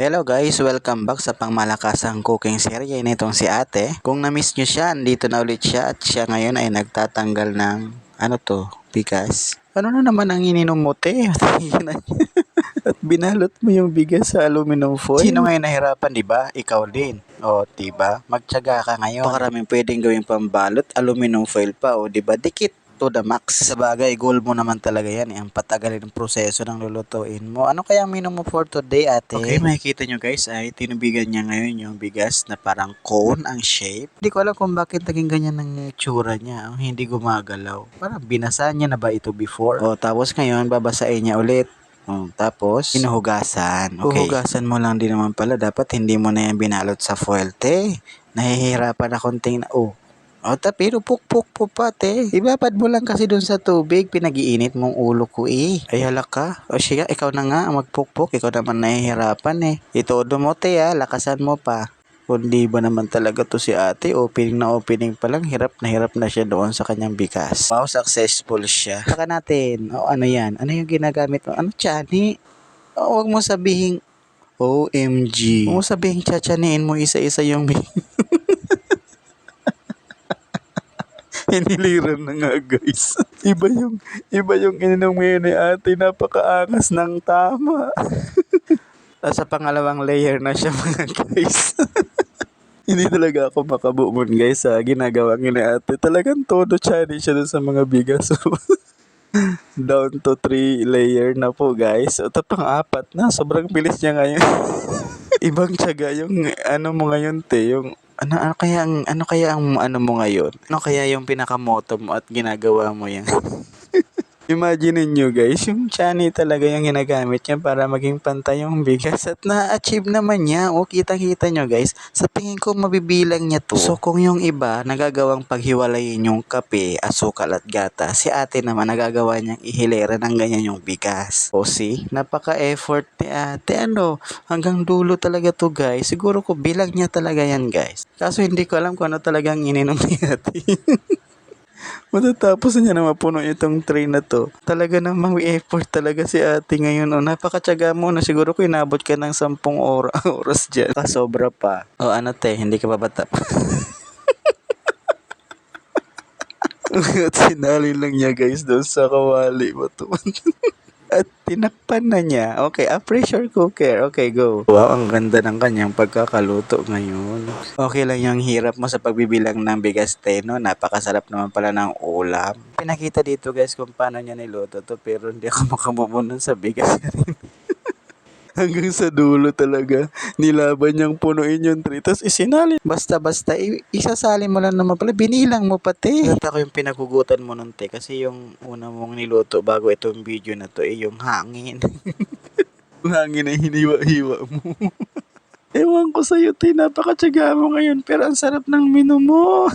Hello guys, welcome back sa pangmalakasang cooking serye nitong si ate. Kung na-miss nyo siya, andito na ulit siya at siya ngayon ay nagtatanggal ng bigas. Ano na naman ang ininom mo te? At binalot mo yung bigas sa aluminum foil. Sino ngayon nahirapan, di ba? Ikaw din. O, di ba? Magtiyaga ka ngayon. Pakaraming pwedeng gawing pambalot, aluminum foil pa, o di ba? Dikit to the max. Sa bagay, goal mo naman talaga yan. Ang patagalin ng proseso ng lulutuin mo. Ano kaya ang menu mo for today, ate? Okay, makikita nyo guys ay tinubigan niya ngayon yung bigas na parang cone ang shape. Hindi ko alam kung bakit naging ganyan ang tsura niya. Ang hindi gumagalaw. Parang binasa niya na ba ito before? O, tapos ngayon babasain niya ulit. Tapos, hinuhugasan. Okay. Huhugasan mo lang din naman pala. Dapat hindi mo na yan binalot sa foil, te. Nahihirapan na konting na. Pero pukpuk po pa, te. Ibabad mo lang kasi dun sa tubig. Pinag-iinit mong ulo ko eh. Ay halak ka. O siya, ikaw na nga ang magpukpuk. Ikaw naman nahihirapan eh. Itodo mo, te lakasan mo pa. Kundi ba naman talaga to si ate, opening pa lang, hirap na siya doon sa kanyang bigas. Wow, successful siya. Saka natin, ano yan? Ano yung ginagamit mo? Ano, chani? Huwag mo sabihin, OMG. Huwag mo sabihin, chachaniin mo isa-isa yung hiniliran na nga guys. Iba yung ininom ngayon ni ate, napakaangas ng tama. Sa pangalawang layer na siya mga guys. Hindi talaga ako makabumon guys sa ginagawa ni ate. Talagang todo challenge siya dun sa mga bigas. Down to 3 layer na po guys. Ito pang-4 na. Sobrang bilis niya ngayon. Ibang tiyaga yung mo ngayon te. Yung ano kaya ang mo ngayon? Ano kaya yung pinakamoto mo at ginagawa mo yan? Imagine niyo guys, yung chani talaga yung ginagamit niya para maging pantay yung bigas at na-achieve naman niya. Kitang-kita nyo guys, sa tingin ko mabibilang niya to. So kung yung iba nagagawang paghiwalayin yung kape, asukal at gata, si ate naman nagagawa niyang ihilera ng ganyan yung bigas. O see, napaka-effort ni ate. Hanggang dulo talaga to guys. Siguro ko bilang niya talaga yan guys. Kaso hindi ko alam kung ano talagang ininom ni ate. Matatapos niya na mapuno itong tray na to. Talaga namang may effort talaga si ate ngayon. Napakatyaga mo na, siguro ko inabot ka ng 10 oras dyan. Sobra pa. Ano te, hindi ka ba bata? At sinali lang niya guys doon sa kawali mo to. At tinakpan na niya. Okay, a pressure cooker. Okay, go. Wow, ang ganda ng kanyang pagkakaluto ngayon. Okay lang yung hirap mo sa pagbibilang ng bigas no? Napakasarap naman pala ng ulam. Pinakita dito guys kung paano niya niluto to, pero hindi ako makabubunan sa bigas rin. Hanggang sa dulo talaga, nilaban niyang punuin yung tray. Tapos isinali. Basta-basta, isasali mo lang naman pala. Binilang mo pati. At ako yung pinagugutan mo nun, te. Kasi yung una mong niluto bago itong video na to, yung hangin. Yung hangin na hiniwa-hiwa mo. Ewan ko sa'yo, te. Napakatyaga mo ngayon. Pero ang sarap ng menu mo.